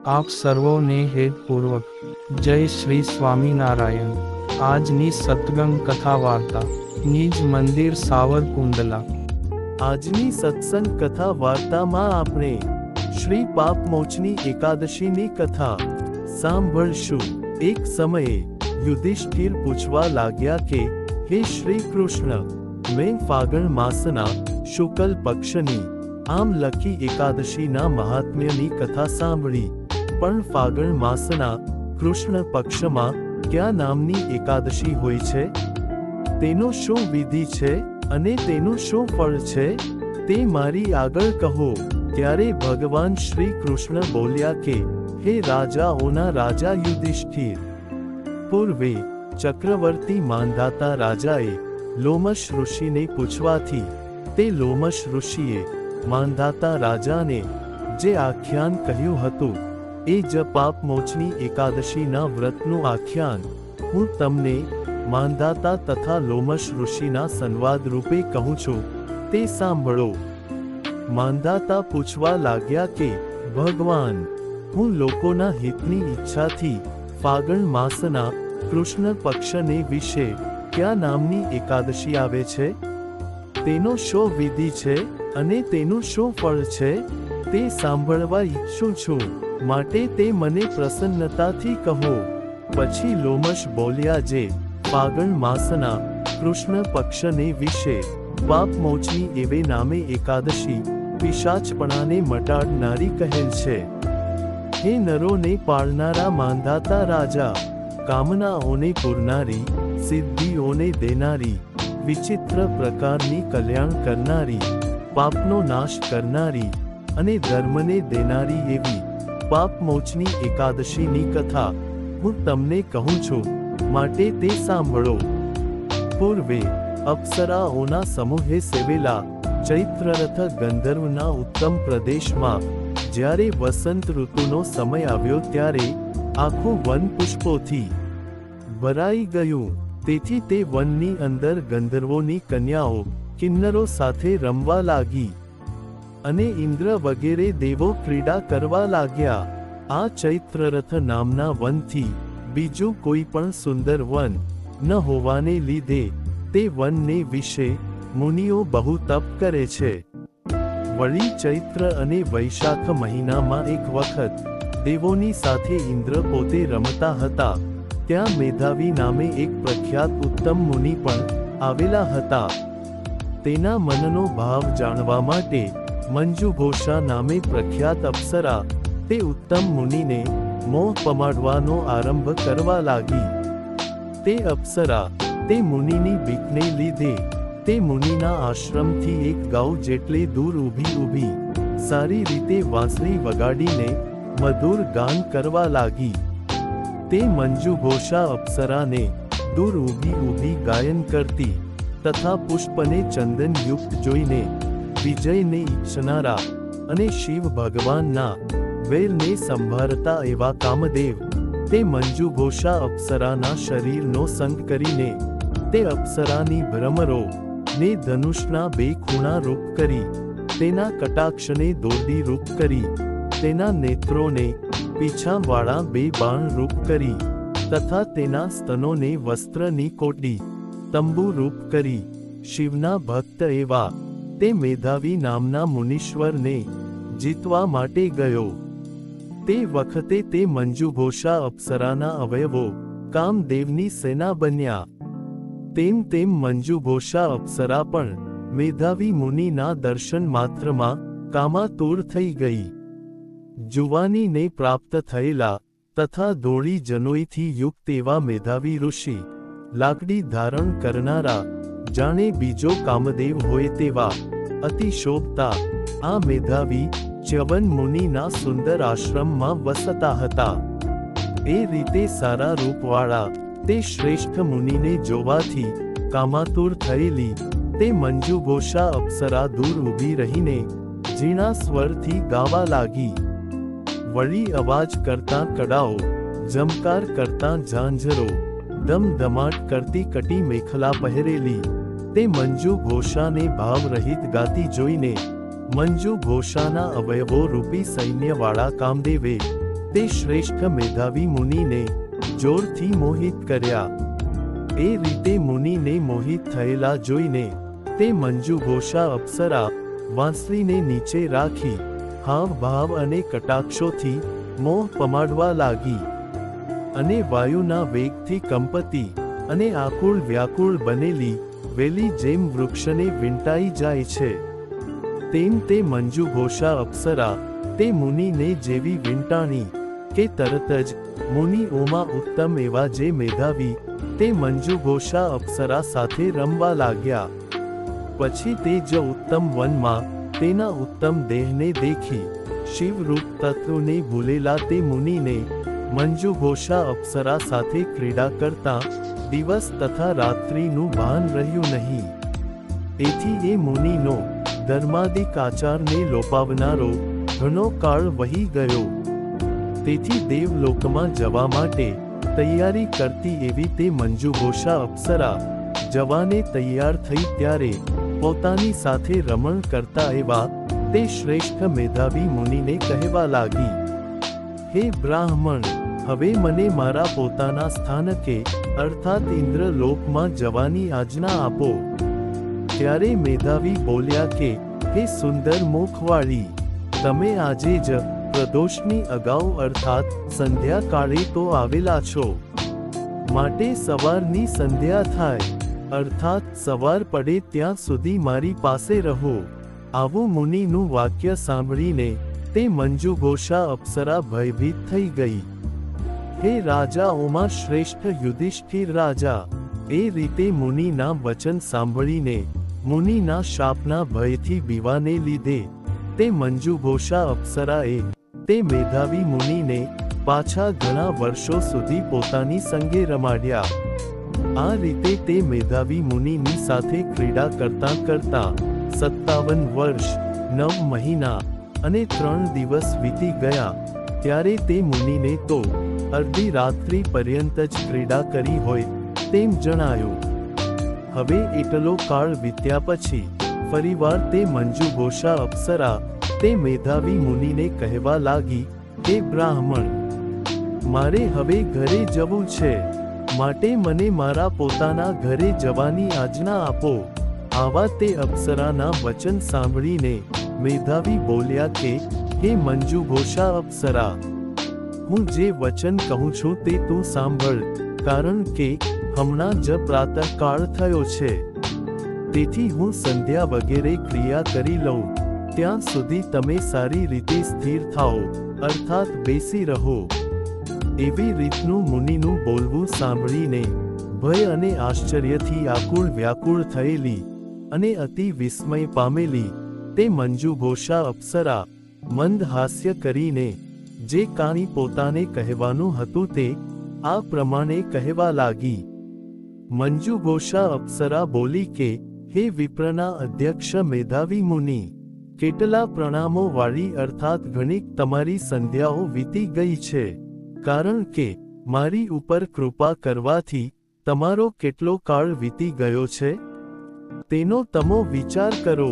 આપ સર્વોને હેતપૂર્વક જય શ્રી સ્વામિનારાયણ। આજની સત્સંગ કથા વાર્તા નિજ મંદિર સાવરકુંડલા। આજની સત્સંગ કથા વાર્તામાં આપણે શ્રી પાપમોચની એકાદશીની કથા સાંભળશું। એક સમયે યુધિષ્ઠિર પૂછવા લાગ્યા કે હે શ્રી કૃષ્ણ, મેં ફાગણ માસના શુક્લ પક્ષની આમ લખી એકાદશીના મહાત્મ્યની કથા સાંભળી, પણ ફાગણ માસના કૃષ્ણ પક્ષમાં કયા નામની એકાદશી હોય છે? તેનો શું વિધિ છે અને તેનું શું ફળ છે તે મારી આગળ કહો। ત્યારે ભગવાન શ્રી કૃષ્ણ બોલ્યા કે હે રાજાઓના રાજા યુધિષ્ઠિર, પૂર્વે ચક્રવર્તી માંધાતા રાજાએ લોમશ ઋષિને પૂછવાથી તે લોમશ ઋષિએ માંધાતા રાજાને જે આખ્યાન કહ્યું હતું એ જ પાપમોચની એકાદશીના વ્રતનું આખ્યાન હું તમને માંધાતા તથા લોમશ ઋષિના સંવાદ રૂપે કહું છું, તે સાંભળો। માંધાતા પૂછવા લાગ્યા કે ભગવાન, હું લોકોના હિતની ઈચ્છાથી ફાગણ માસના કૃષ્ણ પક્ષને વિશે કયા નામની એકાદશી આવે છે? તેનો શો વિધિ છે અને તેનું શું ફળ છે તે સાંભળવા ઈચ્છું છું, માટે તે મને પ્રસન્નતાથી કહો। પછી લોમશ બોલ્યા, જે ફાગણ માસના કૃષ્ણ પક્ષને વિશે પાપમોચની એવે નામે એકાદશી પિશાચપણાને મટાડનારી કહેલ છે। હે નરોને પાળનારા માંધાતા રાજા, કામનાઓને પૂરનારી, સિદ્ધિઓને દેનારી, વિચિત્ર પ્રકારની કલ્યાણ કરનારી, પાપનો નાશ કરનારી અને ધર્મને દેનારી એવી પાપમોચની એકાદશીની કથા હું તમને કહું છું, માટે તે સાંભળો। પૂર્વે અપ્સરાઓના સમૂહે સેવેલા ચૈત્રરથ ગંધર્વના ઉત્તમ પ્રદેશમાં જ્યારે વસંત ઋતુનો સમય આવ્યો ત્યારે આખું વન પુષ્પોથી ભરાઈ ગયું। તેથી તે વનની અંદર ગંધર્વોની કન્યાઓ કિન્નરો સાથે રમવા લાગી અને ઇન્દ્ર વગેરે દેવો ક્રીડા કરવા લાગ્યા। આ ચૈત્રરથ નામના વનથી બીજું કોઈ પણ સુંદર વન ન હોવાને લીધે તે વનને વિશે મુનિઓ બહુ તપ કરે છે। વળી ચૈત્ર અને વૈશાખ મહિનામાં એક વખત દેવોની સાથે ઇન્દ્ર પોતે રમતા હતા, ત્યાં મેધાવી નામે એક પ્રખ્યાત ઉત્તમ મુનિ પણ આવેલા હતા। તેના મનનો ભાવ જાણવા માટે મંજુઘોષા નામે પ્રખ્યાત અપ્સરા તે ઉત્તમ મુનિને મોહ પમાડવાનો આરંભ કરવા લાગી। તે અપ્સરા તે મુનિની બીકને લીધે તે મુનિના આશ્રમથી એક ગાઉ જેટલે દૂર ઊભી સારી રીતે વાંસળી વગાડીને મધુર ગાન કરવા લાગી। તે મંજુઘોષા અપ્સરાને દૂર ઊભી ગાયન કરતી તથા પુષ્પને ચંદન યુક્ત જોઈને વિજયને ઈચ્છનારા અને શિવ ભગવાનના વેરને સંભાળતા એવા કામદેવ તે મંજુઘોષા અપ્સરાના શરીરનો સંગ કરીને તે અપ્સરાની ભ્રમરો ને ધનુષના બે ખૂણા રૂપ કરી, તેના કટાક્ષને દોરડી રૂપ કરી, તેના નેત્રોને પીછાવાળા બે બાણ રૂપ કરી તથા તેના સ્તનોને વસ્ત્રની કોટી તંબુ રૂપ કરી શિવના ભક્ત એવા તે મેધાવી નામના મુનીશ્વરને જીતવા માટે ગયો। તે વખતે તે મંજુઘોષા અપ્સરાના અવયવો કામદેવની સેના બન્યા। તેમ તેમ મંજુઘોષા અપ્સરા પણ મેધાવી મુનિના દર્શન માત્રમાં કામાતુર થઈ ગઈ। જુવાનીને પ્રાપ્ત થયેલા તથા ધોળી જનોઈથી યુક્ત એવા મેધાવી ઋષિ, લાકડી ધારણ કરનારા, જાણે બીજો કામદેવ હોય તેવા અતિ શોભતા આ મેધાવી ચ્યવન મુનિના સુંદર આશ્રમમાં વસતા હતા। એ રીતે સારા રૂપવાળા તે શ્રેષ્ઠ મુનિને જોવાથી કામાતુર થયેલી તે મંજુઘોષા અપ્સરા દૂર ઊભી રહીને ઝીણા સ્વરથી ગાવા લાગી। વળી અવાજ કરતા કડાઓ, જમકાર કરતા ઝાંઝરો, ધમધમાટ કરતી કટી મેખલા પહેરેલી તે મંજુઘોષાને ભાવરહિત ગાતી જોઈને મંજુઘોષાના અવયવો રૂપી સૈન્યવાળા કામદેવે તે શ્રેષ્ઠ મેધાવી મુનિને જોરથી મોહિત કર્યા. એ રીતે મુનિને મોહિત થયેલા જોઈને તે મંજુઘોષા અપ્સરા વાંસળીને નીચે રાખી હાવ ભાવ અને કટાક્ષોથી મોહ પમાડવા લાગી, અને વાયુના વેગથી કંપતી અને આકુળ વ્યાકુળ બનેલી વેલી જેમ વૃક્ષને વીંટાઈ જાય છે, તેમ તે મંજુઘોષા અપ્સરા તે મુનિને જેવી વીંટાણી કે તરત જ મુનિઓમાં ઉત્તમ એવા જે મેધાવી તે મંજુઘોષા અપ્સરા સાથે રમવા લાગ્યા. પછી તે જ ઉત્તમ વનમાં તેના ઉત્તમ દેહને દેખી શિવરૂપ તત્વને ભૂલેલા તે મુનિને મંજુઘોષા અપ્સરા સાથે ક્રીડા કરતા દિવસ તથા રાત્રિનું ભાન રહ્યું નહીં. એથી એ મુનિનો ધર્માદિક આચારને લોપાવનારો ઘણો કાળ વહી ગયો. તેથી દેવલોકમાં જવા માટે તૈયારી કરતી એવી તે મંજુઘોષા અપ્સરા જવાને તૈયાર થઈ ત્યારે પોતાની સાથે રમણ કરતા એવા તે શ્રેષ્ઠ મેધાવી મુનિને કહેવા લાગી, હે બ્રાહ્મણ, હવે મને મારા પોતાના સ્થાનકે અર્થાત ઇન્દ્રલોકમાં જવાની આજ્ઞા આપો. ત્યારે મેધાવી બોલ્યા કે, હે સુંદર મુખવાળી, તમે આજે જ પ્રદોષની અગાઉ અર્થાત સંધ્યા કાળે તો આવેલા છો, માટે સવારની સંધ્યા થાય અર્થાત સવાર પડે ત્યાં સુધી મારી પાસે રહો. આવું મુનિનું વાક્ય સાંભળીને તે મંજુઘોષા અપ્સરા ભયભીત થઈ ગઈ. હે રાજાઓમાં શ્રેષ્ઠ યુધિષ્ઠિર રાજા, એ રીતે મુનિના વચન સાંભળીને મુનિના શાપના ભયથી બીવાને લીધે તે મંજુઘોષા અપ્સરાએ તે મેધાવી મુનિને પાછા ઘણા વર્ષો સુધી પોતાની સંગે રમાડ્યા. આ રીતે તે મેધાવી મુનિની સાથે ક્રીડા કરતા કરતા 57 વર્ષ 9 મહિના અને 3 દિવસ વીતી ગયા. ત્યારે તે મુનિને તો અડધી રાત્રિ પર્યંત જ ક્રીડા કરી હોય તેમ જણાયું. હવે એટલો કાળ વીત્યા પછી ફરીવાર તે મંજુઘોષા અપ્સરા તે મેધાવી મુનિને કહેવા લાગી, હે બ્રાહ્મણ, મારે હવે ઘરે જવું છે, માટે મને મારા પોતાના ઘરે જવાની આજ્ઞા આપો. આવા તે અપ્સરાના વચન સાંભળીને મેધાવી બોલ્યા કે, હે મંજુઘોષા અપ્સરા, હું જે વચન કહું છું તે તું સાંભળ, કારણ કે હમણાં જ પ્રાતઃકાળ થયો છે. તેથી હું સંધ્યા વગેરે ક્રિયા કરી લઉં ત્યાં સુધી તમે સારી રીતે સ્થિર થાઓ અર્થાત બેસી રહો. એવી રીતનું મુનિનું બોલવું સાંભળીને ભય અને આશ્ચર્યથી આકુળ વ્યાકુળ થયેલી અને અતિ વિસ્મય પામેલી તે મંજુઘોષા અપ્સરા મંદ હાસ્ય કરીને જે કાંઈ પોતાને કહેવાનું હતું તે આ પ્રમાણે કહેવા લાગી. મંજુઘોષા અપ્સરા બોલી કે, હે વિપ્રના અધ્યક્ષ મેધાવી મુનિ, કેટલા પ્રણામો વાળી અર્થાત ઘણીક તમારી સંધ્યાઓ વીતી ગઈ છે, કારણ કે મારી ઉપર કૃપા કરવાથી તમારો કેટલો કાળ વીતી ગયો છે તેનો તમો વિચાર કરો.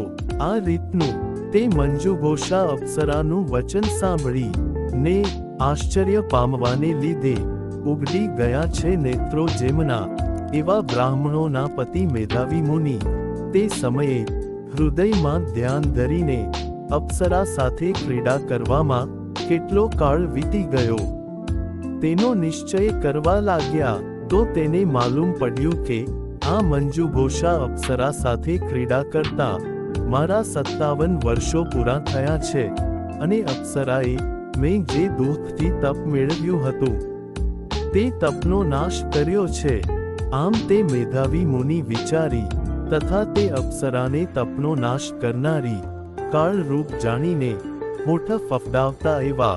આ રીતનું તે મંજુઘોષા અપ્સરાનું વચન સાંભળી ને આશ્ચર્ય પામવાને લીધે ઉગડી ગયા છે નેત્રો જેમના એવા બ્રાહ્મણોના પતિ મેધાવી મુનિ તે સમયે હૃદયમાં ધ્યાન ધરીને અપ્સરા સાથે ક્રીડા કરવામાં કેટલો કાળ વીતી ગયો તેનો નિશ્ચય કરવા લાગ્યા. તો તેને માલુમ પડ્યું કે આ મંજુઘોષા અપ્સરા સાથે ક્રીડા કરતા મારા 57 વર્ષો પૂરા થયા છે, અને અપ્સરાએ મેં જે દુઃખથી તપ મેળવ્યું હતું તે તપનો નાશ કર્યો છે. આમ તે મેધાવી મુનિ વિચારી તથા તે અપ્સરાને તપનો નાશ કરનારી કાળરૂપ જાણીને હોઠ ફફડાવતા એવા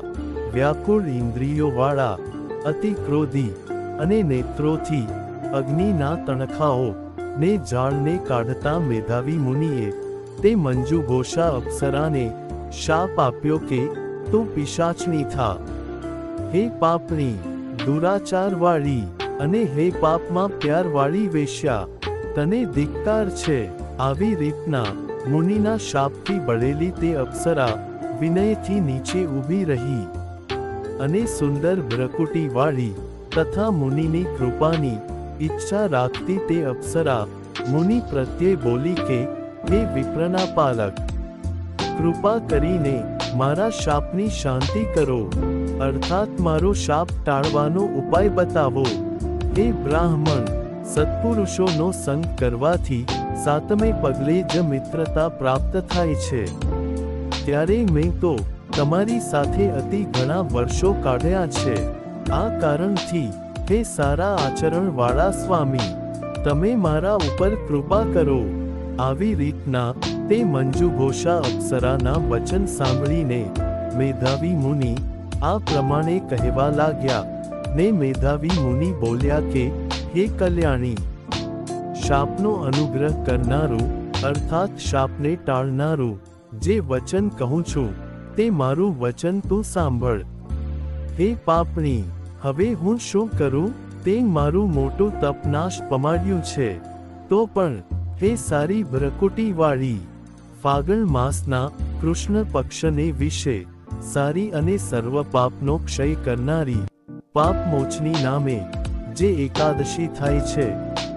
વ્યાકુળ ઇન્દ્રિયોવાળા અતિ ક્રોધી અને નેત્રોથી અગ્નિના તણખાઓ ને જાળને કાઢતા મેધાવી મુનિએ તે મંજુઘોષા અપ્સરાને શાપ આપ્યો કે તું પિશાચની થા, હે પાપણી, દુરાચારવાળી અને હે પાપમાં પ્યારવાળી વેશ્યા, તને ધિક્કાર છે. આવી રીતના મુનિના શાપથી બળેલી તે અપ્સરા વિનયથી નીચે ઊભી રહી અને સુંદર ભ્રકુટીવાળી તથા મુનિની કૃપાની ઈચ્છા રાખતી તે અપ્સરા મુનિ પ્રત્યે બોલી કે, હે વિપ્રના પાલક, કૃપા કરીને મારા શાપની શાંતિ કરો, અર્થાત મારો શાપ ટાળવાનો ઉપાય બતાવો. હે બ્રાહ્મણ, સત્પુરુષોનો સંગ કરવાથી સાતમે પગલે જ મિત્રતા પ્રાપ્ત થાય છે. ત્યારે મેં તો તમારી સાથે અતિ ઘણા વર્ષો કાઢ્યા છે. આ કારણથી હે સારા આચરણવાળા સ્વામી, તમે મારા ઉપર કૃપા કરો. આવી રીતના તે મંજુઘોષા અપ્સરાના વચન સાંભળીને મેધાવી મુનિ આ પ્રમાણે કહેવા લાગ્યા. ને મેધાવી મુનિ બોલ્યા કે, હે કલ્યાણી, શાપનો અનુગ્રહ કરનારું અર્થાત શાપને ટાળનારું જે વચન કહું છું તે મારું વચન તું સાંભળ. હે પાપણી, હવે હું શું કરું? તે મારું મોટું તપનાશ પમાડ્યું છે. તો પણ હે સારી ભ્રકુટીવાળી, ફાગણ માસના કૃષ્ણ પક્ષને વિશે સારી અને સર્વ પાપનો ક્ષય કરનારી પાપ મોચની નામે જે એકાદશી થાય છે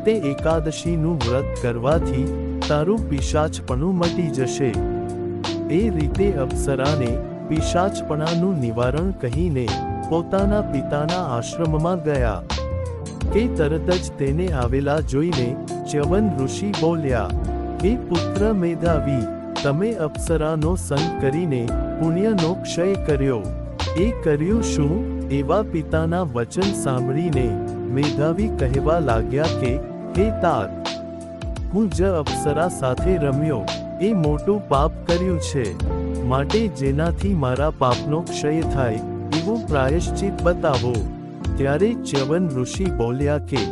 તે એકાદશીનું વ્રત કરવાથી તારું પિશાચપણું મટી જશે. એ રીતે અપ્સરાને પિશાચપણાનું નિવારણ કહીને પોતાના પિતાના આશ્રમમાં ગયા કે તરત જ તેને આવેલા જોઈને ચ્યવન ઋષિ બોલ્યા, હે પુત્ર મેધાવી, તમે અપ્સરાનો સંગ કરીને પુણ્યનો ક્ષય કર્યો. એ કર્યું શું? એવા પિતાના વચન સાંભળીને મેધાવી કહેવા લાગ્યા કે, હે તાત, હું જ અપ્સરા સાથે રમ્યો એ મોટું પાપ કર્યું છે. માટે જેનાથી મારા પાપનો ક્ષય થાય એવું પ્રાયશ્ચિત બતાવો. ત્યારે ચ્યવન ઋષિ બોલ્યા કે,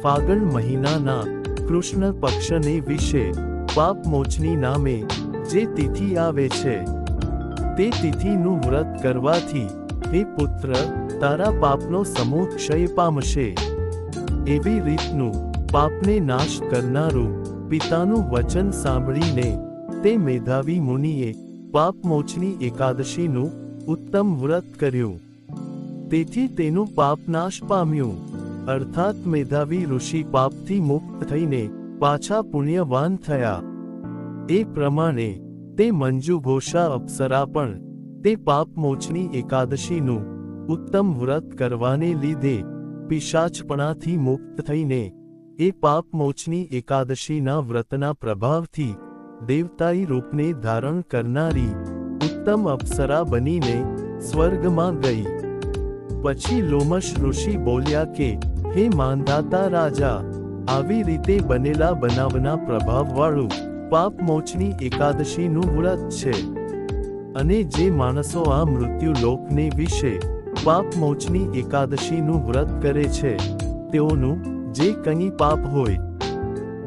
ફાગણ મહિનાના કૃષ્ણ પક્ષને વિશે પાપ મોચની નામે જે તિથિ આવે છે તે તિથિનું વ્રત કરવાથી હે પુત્ર, તારા પાપનો સમૂહ ક્ષય પામશે. એવી રીતનું પાપને નાશ કરનારું પિતાનું વચન સાંભળીને તે મેધાવી મુનિએ પાપ મોચની એકાદશીનું ઉત્તમ વ્રત કર્યું. તેથી તેનું પાપ નાશ પામ્યું. અર્થાત મેધાવી ઋષિ પાપથી મુક્ત થઈને પાછા પુણ્યવાન થયા. એ પ્રમાણે તે મંજુઘોષા અપ્સરા પણ તે પાપ મોચની એકાદશીનું ઉત્તમ વ્રત કરવાને લીધે પિશાચપણાથી મુક્ત થઈને એ પાપ મોચની એકાદશીના વ્રતના પ્રભાવથી દેવતાઈ રૂપને ધારણ કરનારી ઉત્તમ અપ્સરા બનીને સ્વર્ગમાં ગઈ. પછી લોમશ ઋષિ બોલ્યા કે, હે માંધાતા રાજા, આવી રીતે બનેલા બનાવના પ્રભાવવાળું પાપ મોચની એકાદશીનું વ્રત છે. અને જે માણસો આ મૃત્યુ લોકને વિશે પાપ મોચની એકાદશીનું વ્રત કરે છે તેઓનું જે કંઈ પાપ હોય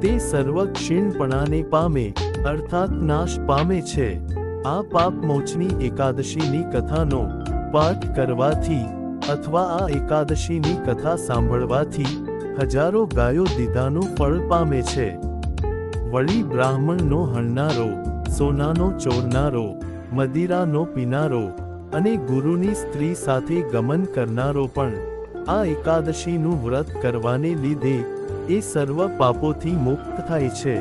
તે સર્વ ક્ષીણપણાને પામે અર્થાત નાશ પામે છે. આ પાપ મોચની એકાદશીની કથાનો પાઠ કરવાથી અથવા આ એકાદશીની કથા સાંભળવાથી હજારો ગાયો દીધાનું ફળ પામે છે. વળી બ્રાહ્મણનો હણનારો, સોનાનો ચોરનારો, મદિરાનો પીનારો અને ગુરુની સ્ત્રી સાથે ગમન કરનારો પણ આ એકાદશીનું વ્રત કરવાને લીધે એ સર્વ પાપોથી મુક્ત થાય છે.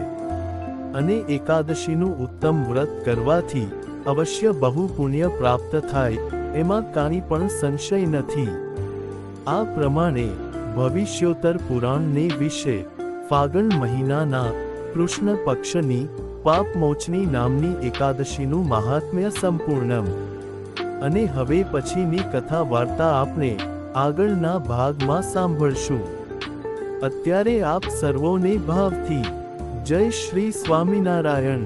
અને એકાદશીનું ઉત્તમ વ્રત કરવાથી અવશ્ય બહુ પુણ્ય પ્રાપ્ત થાય એમાં કાંઈ પણ સંશય નથી. આ પ્રમાણે ભવિષ્યોત્તર પુરાણને વિશે ફાગણ મહિનાના કૃષ્ણ પક્ષની પાપ મોચની નામની એકાદશીનું મહાત્મ્ય સંપૂર્ણમ. અને હવે પછીની કથા વાર્તા આપણે આગળના ભાગમાં સાંભળશું. અત્યારે આપ સર્વોને ભાવથી જય શ્રી સ્વામિનારાયણ.